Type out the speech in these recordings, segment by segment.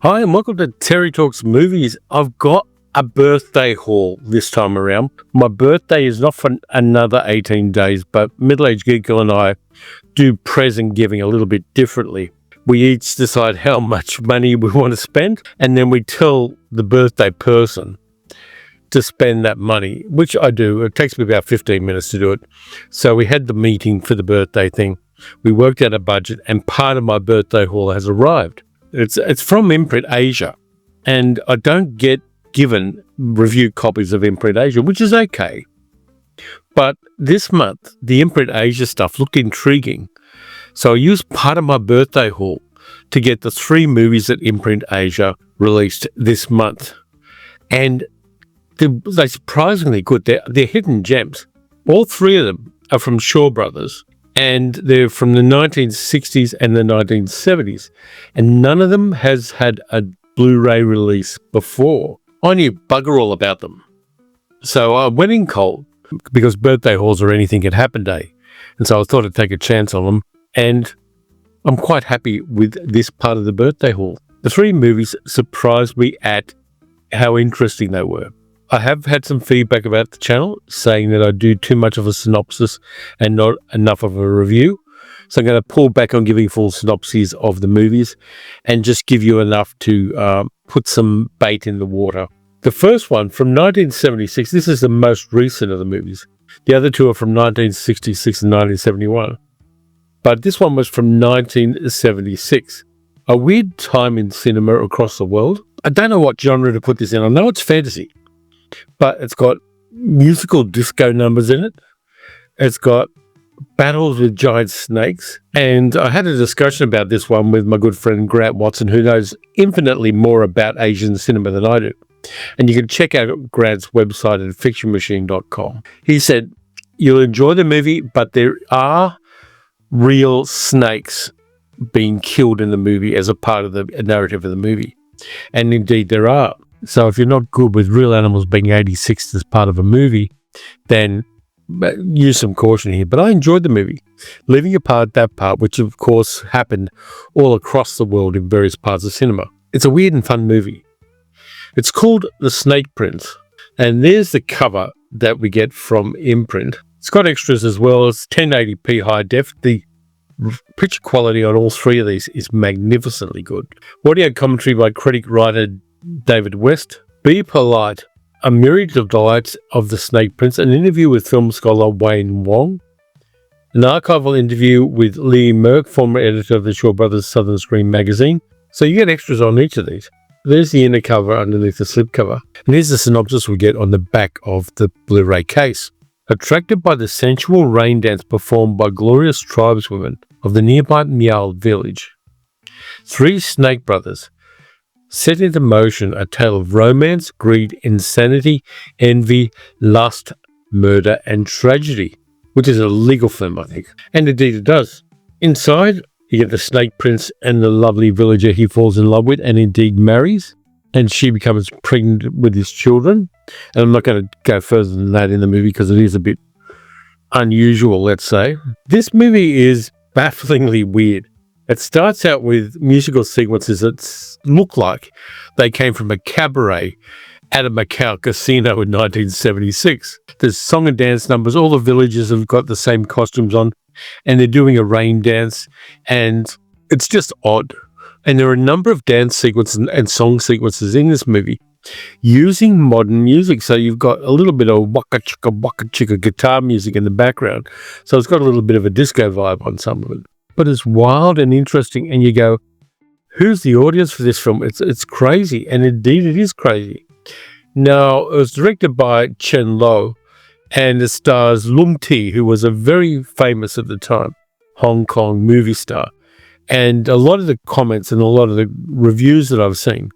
Hi, and welcome to Terry Talks Movies. I've got a birthday haul this time around. My birthday is not for another 18 days, but Middle-Aged Geek Girl and I do present giving a little bit differently. We each decide how much money we want to spend, and then we tell the birthday person to spend that money, which I do. It takes me about 15 minutes to do it. So we had the meeting for the birthday thing. We worked out a budget, and part of my birthday haul has arrived. It's from Imprint Asia, and I don't get given review copies of Imprint Asia, which is okay. But this month, the Imprint Asia stuff looked intriguing, so I used part of my birthday haul to get the 3 movies that Imprint Asia released this month. And they're surprisingly good. They're hidden gems. All 3 of them are from Shaw Brothers, and they're from the 1960s and the 1970s. And none of them has had a Blu-ray release before. I knew bugger all about them. So I went in cold, because birthday hauls or anything can happen day. And so I thought I'd take a chance on them. And I'm quite happy with this part of the birthday haul. The 3 movies surprised me at how interesting they were. I have had some feedback about the channel saying that I do too much of a synopsis and not enough of a review. So I'm going to pull back on giving full synopses of the movies and just give you enough to put some bait in the water. The first one from 1976, this is the most recent of the movies. The other 2 are from 1966 and 1971. But this one was from 1976. A weird time in cinema across the world. I don't know what genre to put this in. I know it's fantasy, but it's got musical disco numbers in it. It's got battles with giant snakes. And I had a discussion about this one with my good friend Grant Watson, who knows infinitely more about Asian cinema than I do. And you can check out Grant's website at fictionmachine.com. He said, you'll enjoy the movie, but there are real snakes being killed in the movie as a part of the narrative of the movie. And indeed there are. So if you're not good with real animals being 86 as part of a movie, then use some caution here. But I enjoyed the movie, leaving apart that part, which of course happened all across the world in various parts of cinema. It's a weird and fun movie. It's called The Snake Prince, and there's the cover that we get from Imprint. It's got extras as well. It's 1080p high def. The picture quality on all 3 of these is magnificently good. Audio commentary by critic writer David West. Be Polite, a myriad of delights of The Snake Prince, an interview with film scholar Wayne Wong, an archival interview with Lee Merck, former editor of the Shaw Brothers Southern Screen magazine. So you get extras on each of these. There's the inner cover underneath the slipcover. And here's the synopsis we get on the back of the Blu-ray case. Attracted by the sensual rain dance performed by glorious tribeswomen of the nearby Miao village, 3 snake brothers set into motion a tale of romance, greed, insanity, envy, lust, murder, and tragedy, which is a legal film, I think. And indeed it does. Inside, you get the Snake Prince and the lovely villager he falls in love with and indeed marries, and she becomes pregnant with his children. And I'm not going to go further than that in the movie because it is a bit unusual, let's say. This movie is bafflingly weird. It starts out with musical sequences that look like they came from a cabaret at a Macau casino in 1976. There's song and dance numbers. All the villagers have got the same costumes on, and they're doing a rain dance, and it's just odd. And there are a number of dance sequences and song sequences in this movie using modern music. So you've got a little bit of waka chicka guitar music in the background. So it's got a little bit of a disco vibe on some of it. But it's wild and interesting, and you go, who's the audience for this film? It's crazy, and indeed it is crazy. Now, it was directed by Chen Lo, and it stars Lung Ti, who was a very famous at the time Hong Kong movie star. And a lot of the comments and a lot of the reviews that I've seen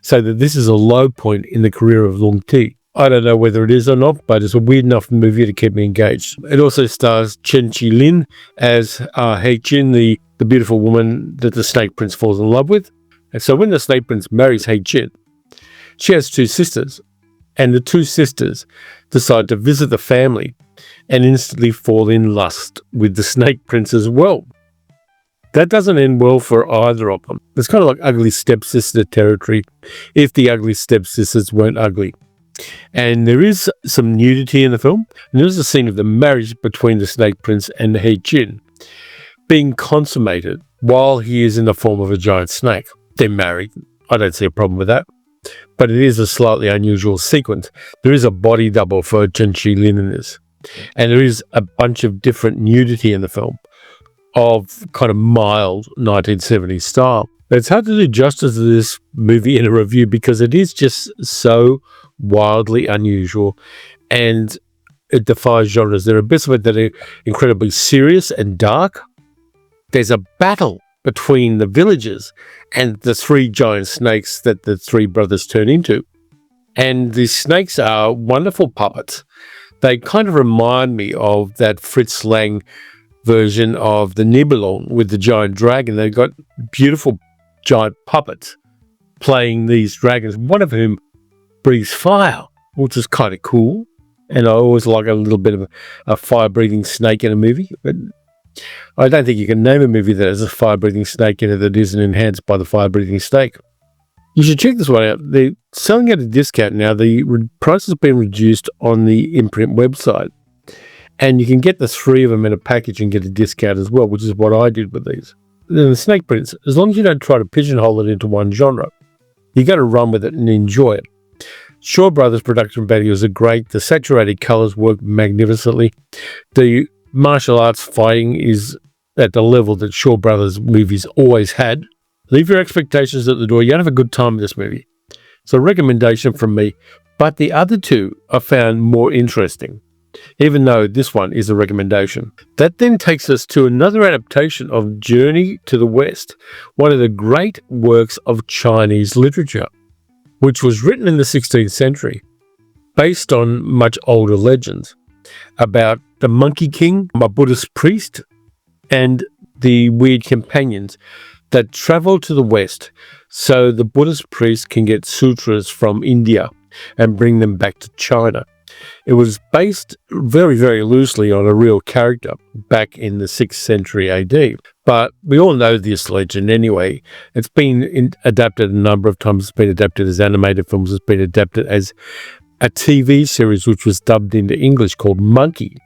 say that this is a low point in the career of Lung Ti. I don't know whether it is or not, but it's a weird enough movie to keep me engaged. It also stars Chen Chi Lin as Hei Jin, the beautiful woman that the Snake Prince falls in love with. And so when the Snake Prince marries Hei Jin, she has 2 sisters, and the 2 sisters decide to visit the family and instantly fall in lust with the Snake Prince as well. That doesn't end well for either of them. It's kind of like ugly stepsister territory if the ugly stepsisters weren't ugly. And there is some nudity in the film. And there's a scene of the marriage between the Snake Prince and He Jin being consummated while he is in the form of a giant snake. They're married. I don't see a problem with that. But it is a slightly unusual sequence. There is a body double for Chen Shi Lin in this. And there is a bunch of different nudity in the film of kind of mild 1970s style. It's hard to do justice to this movie in a review because it is just so wildly unusual and it defies genres. There are bits of it that are incredibly serious and dark. There's a battle between the villagers and the three giant snakes that the three brothers turn into. And the snakes are wonderful puppets. They kind of remind me of that Fritz Lang version of the Nibelung with the giant dragon. They've got beautiful giant puppets playing these dragons, one of whom breathes fire, which is kind of cool. And I always like a little bit of a fire-breathing snake in a movie. But I don't think you can name a movie that has a fire-breathing snake in it that isn't enhanced by the fire-breathing snake. You should check this one out. They're selling at a discount now. The price has been reduced on the Imprint website. And you can get the three of them in a package and get a discount as well, which is what I did with these. Then the Snake Prince, as long as you don't try to pigeonhole it into one genre, you got to run with it and enjoy it. Shaw Brothers production values are great. The saturated colors work magnificently. The martial arts fighting is at the level that Shaw Brothers movies always had. Leave your expectations at the door. You're going to have a good time with this movie. It's a recommendation from me. But the other two I found more interesting, even though this one is a recommendation. That then takes us to another adaptation of Journey to the West, one of the great works of Chinese literature, which was written in the 16th century, based on much older legends about the Monkey King, a Buddhist priest, and the weird companions that travel to the West so the Buddhist priest can get sutras from India and bring them back to China. It was based very, very loosely on a real character back in the 6th century AD. But we all know this legend anyway. It's been adapted a number of times. It's been adapted as animated films. It's been adapted as a TV series which was dubbed into English called Monkey.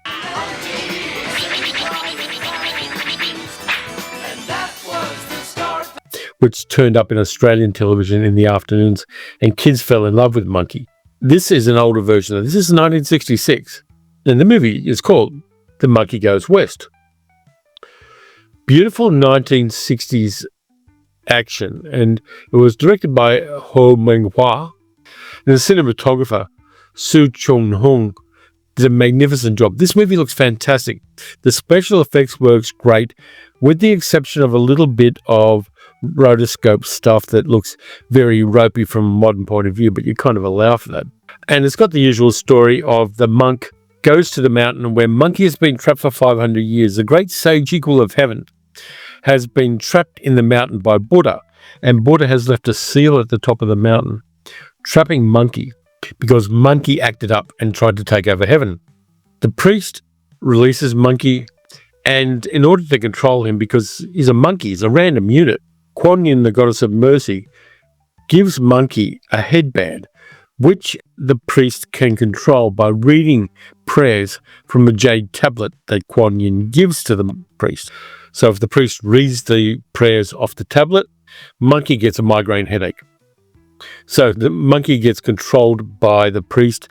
Which turned up in Australian television in the afternoons, and kids fell in love with Monkey. This is an older version of this. This is 1966, and the movie is called The Monkey Goes West. Beautiful 1960s action, and it was directed by Ho Menghua, and the cinematographer Su Chung-hung did a magnificent job. This movie looks fantastic. The special effects works great, with the exception of a little bit of rotoscope stuff that looks very ropey from a modern point of view, but you kind of allow for that. And it's got the usual story of the monk goes to the mountain where Monkey has been trapped for 500 years. The great sage equal of heaven has been trapped in the mountain by Buddha, and Buddha has left a seal at the top of the mountain, trapping Monkey because Monkey acted up and tried to take over heaven. The priest releases Monkey, and in order to control him, because he's a monkey, he's a random unit, Kuan Yin, the goddess of mercy, gives Monkey a headband, which the priest can control by reading prayers from a jade tablet that Kuan Yin gives to the priest. So if the priest reads the prayers off the tablet, Monkey gets a migraine headache. So the Monkey gets controlled by the priest,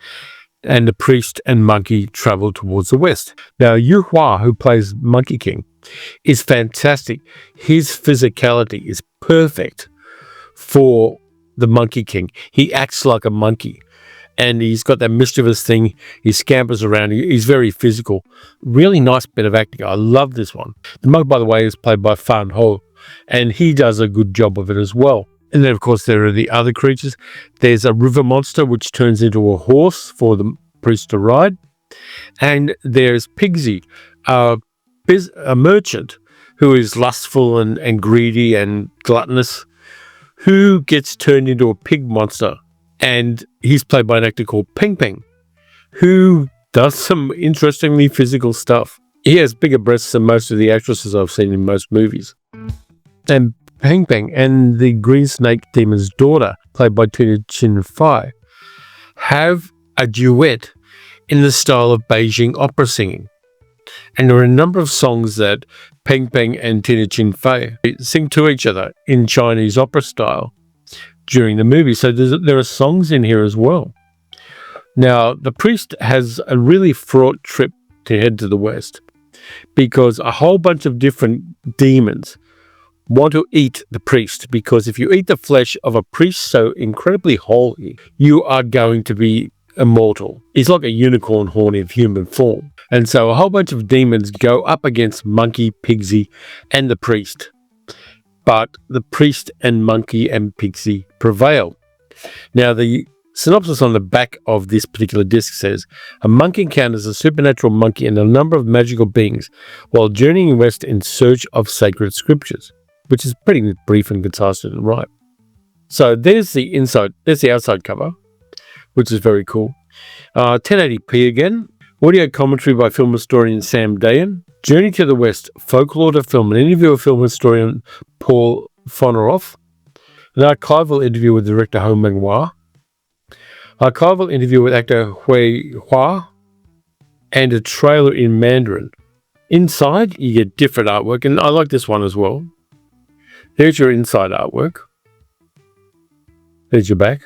and the priest and Monkey travel towards the west. Now, Yu Hua, who plays Monkey King, is fantastic. His physicality is perfect for the Monkey King. He acts like a monkey, and he's got that mischievous thing. He scampers around. He's very physical. Really nice bit of acting. I love this one. The monk, by the way, is played by Fan Ho, and he does a good job of it as well. And then, of course, there are the other creatures. There's a river monster, which turns into a horse for the priest to ride. And there's Pigsy, a merchant who is lustful and greedy and gluttonous, who gets turned into a pig monster. And he's played by an actor called Peng Peng, who does some interestingly physical stuff. He has bigger breasts than most of the actresses I've seen in most movies. And Peng Peng and the Green Snake Demon's daughter, played by Tina Chin Fai, have a duet in the style of Beijing opera singing. And there are a number of songs that Peng Peng and Tina Chin Fai sing to each other in Chinese opera style during the movie. So there are songs in here as well. Now, the priest has a really fraught trip to head to the west because a whole bunch of different demons want to eat the priest, because if you eat the flesh of a priest so incredibly holy, you are going to be immortal. He's like a unicorn horn in human form. And so a whole bunch of demons go up against Monkey, Pigsy, and the priest. But the priest and Monkey and Pigsy prevail. Now, the synopsis on the back of this particular disc says, a monkey encounters a supernatural monkey and a number of magical beings while journeying west in search of sacred scriptures, which is pretty brief and concise and right. So there's the outside cover, which is very cool. 1080p again. Audio commentary by film historian Sam Dayan. Journey to the West, folklore to film, an interview with film historian Paul Fonaroff. An archival interview with director Ho Meng-hua. Archival interview with actor Hui Hua. And a trailer in Mandarin. Inside, you get different artwork, and I like this one as well. There's your inside artwork. There's your back.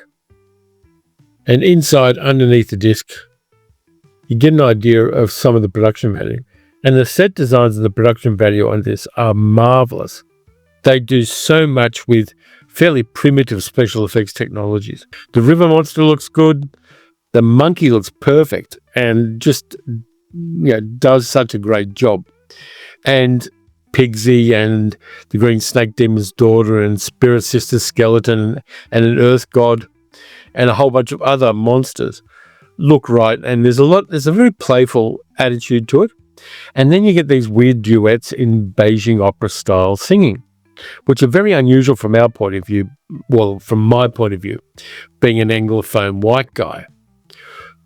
And inside, underneath the disc, you get an idea of some of the production value. And the set designs and the production value on this are marvelous. They do so much with fairly primitive special effects technologies. The river monster looks good. The monkey looks perfect and just does such a great job. And Pigsy and the Green Snake Demon's daughter and Spirit Sister Skeleton and an Earth God and a whole bunch of other monsters look right. And there's a very playful attitude to it. And then you get these weird duets in Beijing opera style singing, which are very unusual from our point of view. Well, from my point of view, being an Anglophone white guy.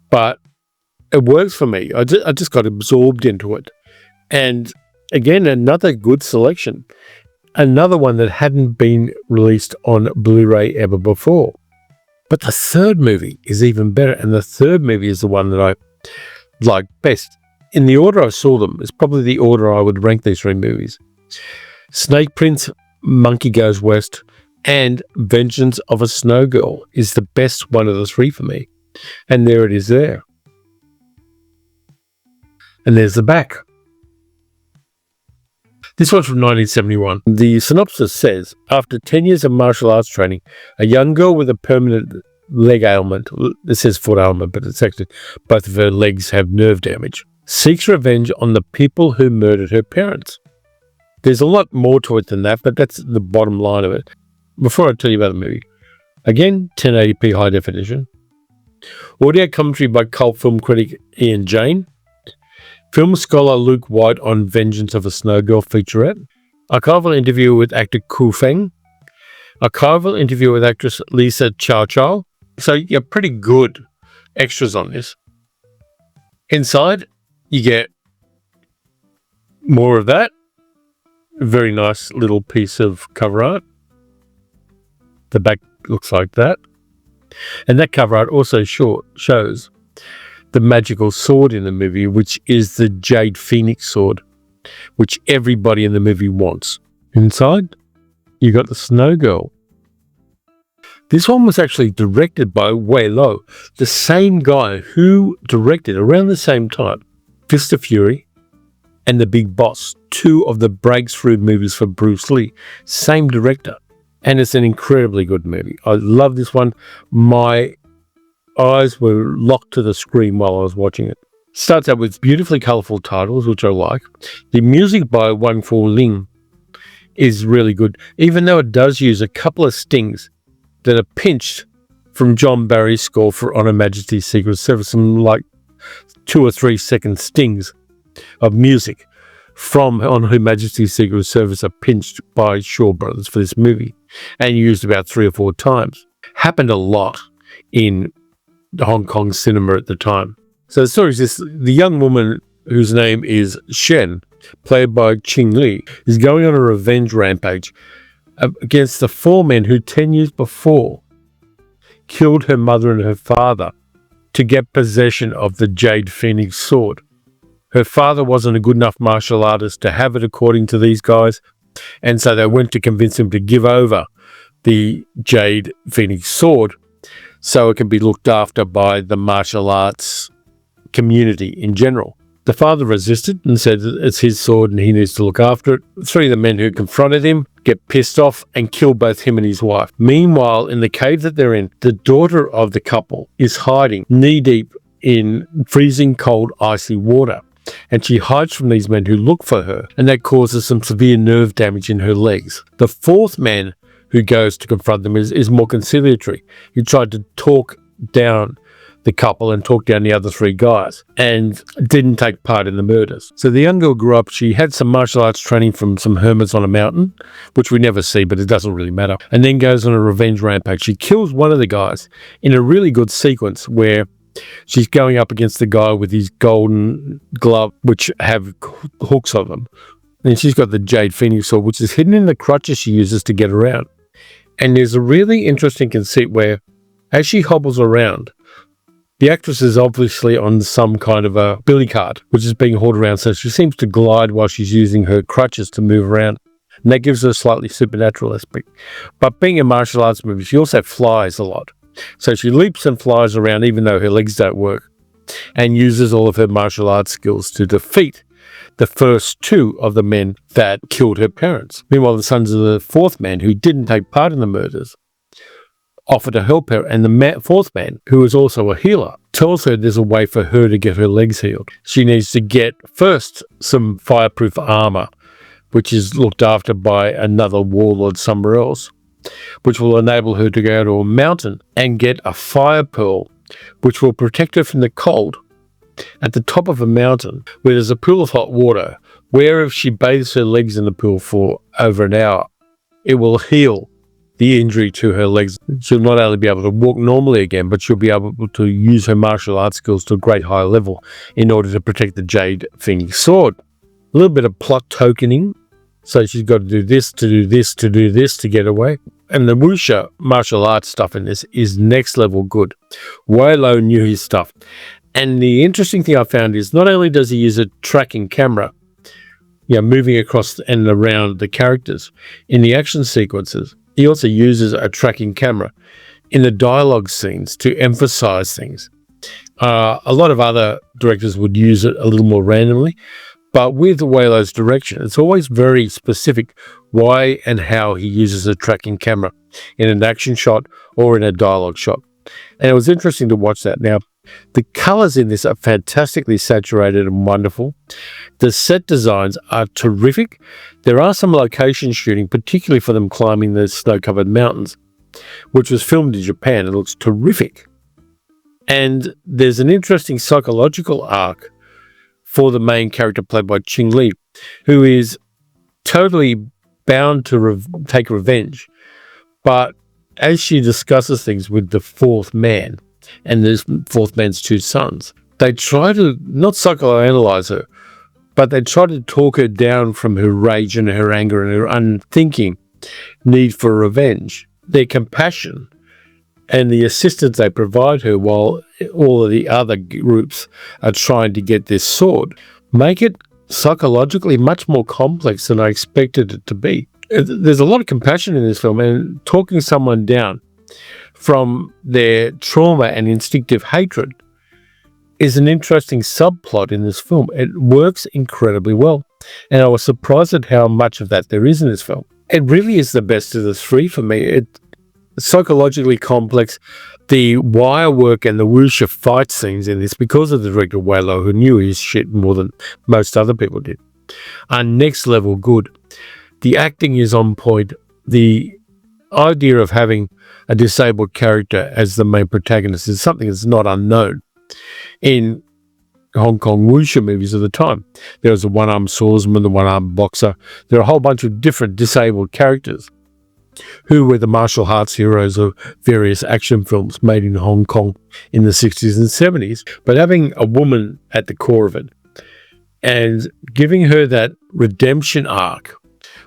But it works for me. I just got absorbed into it. And again, another good selection. Another one that hadn't been released on Blu-ray ever before. But the third movie is even better. And the third movie is the one that I like best. In the order I saw them, it's probably the order I would rank these three movies. Snake Prince, Monkey Goes West, and Vengeance of a Snow Girl is the best one of the three for me. And there it is there. And there's the back. This one's from 1971. The synopsis says, after 10 years of martial arts training, a young girl with a permanent leg ailment, it says foot ailment, but it's actually both of her legs have nerve damage, seeks revenge on the people who murdered her parents. There's a lot more to it than that, but that's the bottom line of it. Before I tell you about the movie, again, 1080p high definition. Audio commentary by cult film critic Ian Jane. Film scholar Luke White on Vengeance of a Snow Girl featurette. Archival interview with actor Ku Feng. Archival interview with actress Lisa Chow Chow. So you're pretty good extras on this. Inside, you get more of that. Very nice little piece of cover art. The back looks like that. And that cover art also shows the magical sword in the movie, which is the Jade Phoenix sword, which everybody in the movie wants. Inside, you got the Snow Girl. This one was actually directed by Wei Lo, the same guy who directed around the same time Fist of Fury and The Big Boss, two of the breakthrough movies for Bruce Lee. Same director. And it's an incredibly good movie. I love this one. My eyes were locked to the screen while I was watching it. Starts out with beautifully colourful titles, which I like. The music by Wang Fu Ling is really good, even though it does use a couple of stings that are pinched from John Barry's score for On Her Majesty's Secret Service. Some like 2 or 3 second stings of music from On Her Majesty's Secret Service are pinched by Shaw Brothers for this movie and used about 3 or 4 times. Happened a lot in Hong Kong cinema at the time. So the story is this: the young woman whose name is Shen, played by Ching Li, is going on a revenge rampage against the 4 men who 10 years before killed her mother and her father to get possession of the Jade Phoenix sword. Her father wasn't a good enough martial artist to have it, according to these guys, and so they went to convince him to give over the Jade Phoenix sword so it can be looked after by the martial arts community in general. The father resisted and said it's his sword and he needs to look after it. 3 of the men who confronted him get pissed off and kill both him and his wife. Meanwhile, in the cave that they're in, the daughter of the couple is hiding knee-deep in freezing cold, icy water. And she hides from these men who look for her, and that causes some severe nerve damage in her legs. The 4th man who goes to confront them is more conciliatory. He tried to talk down the couple and talk down the other 3 guys and didn't take part in the murders. So the young girl grew up, she had some martial arts training from some hermits on a mountain, which we never see, but it doesn't really matter, and then goes on a revenge rampage. She kills one of the guys in a really good sequence where she's going up against the guy with his golden glove, which have hooks on them. And she's got the Jade Phoenix sword, which is hidden in the crutches she uses to get around. And there's a really interesting conceit where, as she hobbles around, the actress is obviously on some kind of a billy cart, which is being hauled around, so she seems to glide while she's using her crutches to move around. And that gives her a slightly supernatural aspect. But being a martial arts movie, she also flies a lot. So she leaps and flies around even though her legs don't work, and uses all of her martial arts skills to defeat the first 2 of the men that killed her parents. Meanwhile, the sons of the 4th man, who didn't take part in the murders, offer to help her, and the 4th man, who is also a healer, tells her there's a way for her to get her legs healed. She needs to get first some fireproof armor, which is looked after by another warlord somewhere else, which will enable her to go to a mountain and get a fire pearl, which will protect her from the cold at the top of a mountain where there's a pool of hot water, where if she bathes her legs in the pool for over an hour, it will heal the injury to her legs. She'll not only be able to walk normally again, but she'll be able to use her martial arts skills to a great high level in order to protect the Jade Phoenix sword. A little bit of plot tokening. So she's got to do this, to do this, to do this to get away. And the wuxia martial arts stuff in this is next level good. Weilo knew his stuff. And the interesting thing I found is not only does he use a tracking camera, moving across and around the characters in the action sequences, he also uses a tracking camera in the dialogue scenes to emphasize things. A lot of other directors would use it a little more randomly, but with Weilo's direction, it's always very specific why and how he uses a tracking camera in an action shot or in a dialogue shot. And it was interesting to watch that. Now, the colors in this are fantastically saturated and wonderful. The set designs are terrific. There are some location shooting, particularly for them climbing the snow-covered mountains, which was filmed in Japan. It looks terrific. And there's an interesting psychological arc for the main character played by Ching Li, who is totally bound to take revenge. But as she discusses things with the 4th man, and this 4th man's 2 sons, they try to not psychoanalyze her, but they try to talk her down from her rage and her anger and her unthinking need for revenge. Their compassion and the assistance they provide her while all of the other groups are trying to get this sword make it psychologically much more complex than I expected it to be. There's a lot of compassion in this film, and talking someone down from their trauma and instinctive hatred is an interesting subplot in this film. It works incredibly well, and I was surprised at how much of that there is in this film. It really is the best of the 3 for me. It's psychologically complex. The wire work and the wuxia fight scenes in this, because of the director Weilo, who knew his shit more than most other people did, are next level good. The acting is on point. The idea of having a disabled character as the main protagonist is something that's not unknown in Hong Kong wuxia movies of the time. There was a one-armed swordsman, the one-armed boxer. There are a whole bunch of different disabled characters who were the martial arts heroes of various action films made in Hong Kong in the 60s and 70s. But having a woman at the core of it and giving her that redemption arc,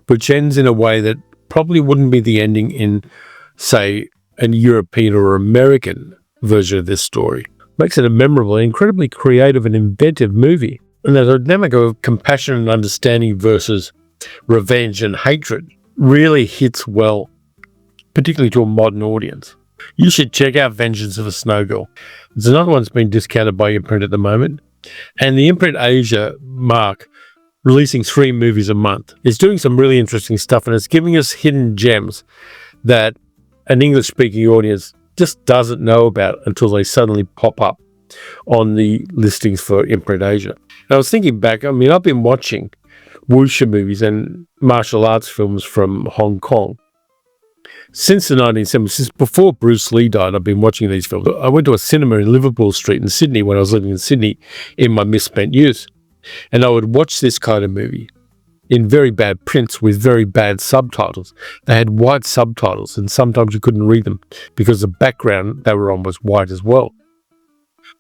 which ends in a way that probably wouldn't be the ending in, say, an European or American version of this story. Makes it a memorable, incredibly creative and inventive movie. And the dynamic of compassion and understanding versus revenge and hatred really hits well, particularly to a modern audience. You should check out Vengeance of a Snow Girl. There's another one that's been discounted by Imprint at the moment. And the Imprint Asia mark, releasing 3 movies a month, is doing some really interesting stuff, and it's giving us hidden gems that an English-speaking audience just doesn't know about until they suddenly pop up on the listings for Imprint Asia. And I was thinking back, I've been watching wuxia movies and martial arts films from Hong Kong since the 1970s, since before Bruce Lee died. I've been watching these films. I went to a cinema in Liverpool Street in Sydney when I was living in Sydney in my misspent youth, and I would watch this kind of movie in very bad prints with very bad subtitles. They had white subtitles, and sometimes you couldn't read them because the background they were on was white as well.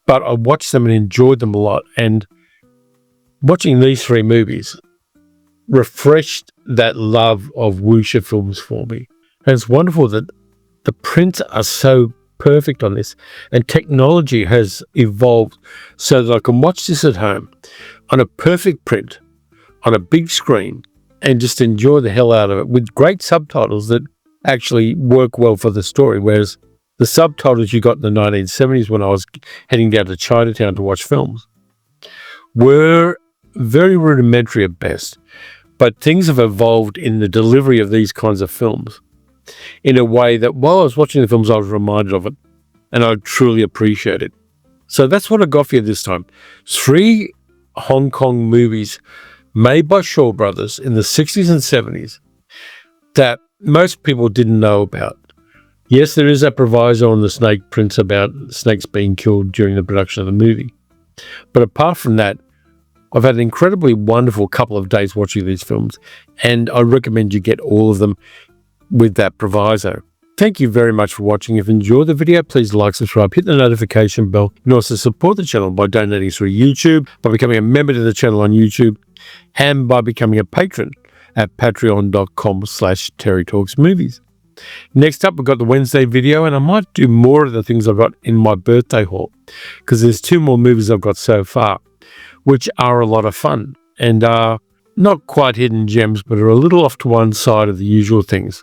But I watched them and enjoyed them a lot, and watching these 3 movies refreshed that love of wuxia films for me. And it's wonderful that the prints are so perfect on this, and technology has evolved so that I can watch this at home on a perfect print, on a big screen, and just enjoy the hell out of it with great subtitles that actually work well for the story. Whereas the subtitles you got in the 1970s when I was heading down to Chinatown to watch films were very rudimentary at best. But things have evolved in the delivery of these kinds of films in a way that while I was watching the films, I was reminded of it, and I truly appreciate it. So that's what I got for you this time. 3 Hong Kong movies made by Shaw Brothers in the 60s and 70s that most people didn't know about. Yes, there is a proviso on the snake prints about snakes being killed during the production of the movie. But apart from that, I've had an incredibly wonderful couple of days watching these films, and I recommend you get all of them with that proviso. Thank you very much for watching. If you enjoyed the video, please like, subscribe, hit the notification bell. You can also support the channel by donating through YouTube, by becoming a member to the channel on YouTube, and by becoming a patron at patreon.com/TerryTalksMovies. Next up, we've got the Wednesday video, and I might do more of the things I've got in my birthday haul, because there's 2 more movies I've got so far, which are a lot of fun and are not quite hidden gems, but are a little off to one side of the usual things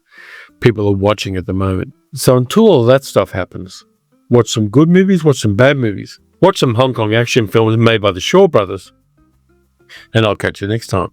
people are watching at the moment. So until all that stuff happens, watch some good movies, watch some bad movies, watch some Hong Kong action films made by the Shaw Brothers, and I'll catch you next time.